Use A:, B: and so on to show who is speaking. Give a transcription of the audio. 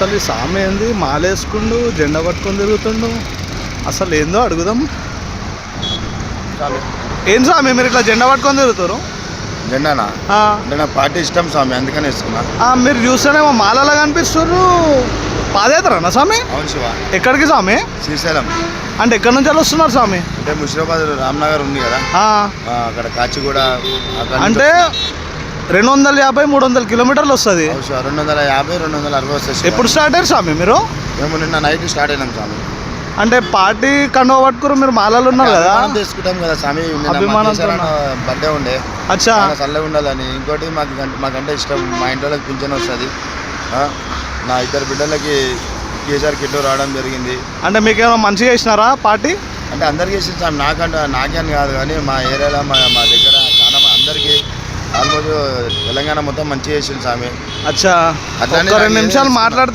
A: అసలు ఈ స్వామి ఏంది మాలేసుకుండు జెండా పట్టుకొని తిరుగుతుండు అసలు ఏందో అడుగుదాం. ఏం స్వామి మీరు ఇట్లా జెండా పట్టుకొని తిరుగుతారు?
B: జెండానా అంటే నాకు పార్టీ ఇష్టం స్వామి, అందుకని వేసుకున్నా.
A: మీరు చూస్తేనేమో మాలలా కనిపిస్తున్నారు. పాదయాత్రనా స్వామి?
B: అవును శివ.
A: ఎక్కడికి స్వామి?
B: శ్రీశైలం.
A: అంటే ఎక్కడి నుంచి వస్తున్నారు స్వామి?
B: అంటే ముషిరాబాద్ రామ్నగర్ ఉంది కదా, అక్కడ కాచిగూడ
A: అంటే 250-300 కిలోమీటర్లు వస్తుంది.
B: 250-260 వస్తుంది.
A: ఎప్పుడు స్టార్ట్ అయ్యారు స్వామి మీరు?
B: మేము నిన్న నైట్ స్టార్ట్ అయినాం స్వామి.
A: అంటే పార్టీ కండువా పట్టుకురు, మీరు మాలలు ఉన్నారు కదా,
B: తీసుకుంటాం కదా స్వామి. బర్త్డే ఉండే,
A: అచ్చా
B: చల్లగా ఉండాలని. ఇంకోటి మాకంటే ఇష్టం, మా ఇంట్లోకి పింఛన్ వస్తుంది. నా 2 బిడ్డలకి కేసీఆర్ కిట్లు రావడం జరిగింది.
A: అంటే మీకేమో మంచిగా చేసినారా పార్టీ?
B: అంటే అందరికీ వేసింది స్వామి, నాకే అని కాదు కానీ మా ఏరియాలో మా దగ్గర చాలా అందరికీ ఆల్మోస్ట్ తెలంగాణ మొత్తం మంచిగా చేసింది స్వామి.
A: అచ్చా, 2 నిమిషాలు మాట్లాడితే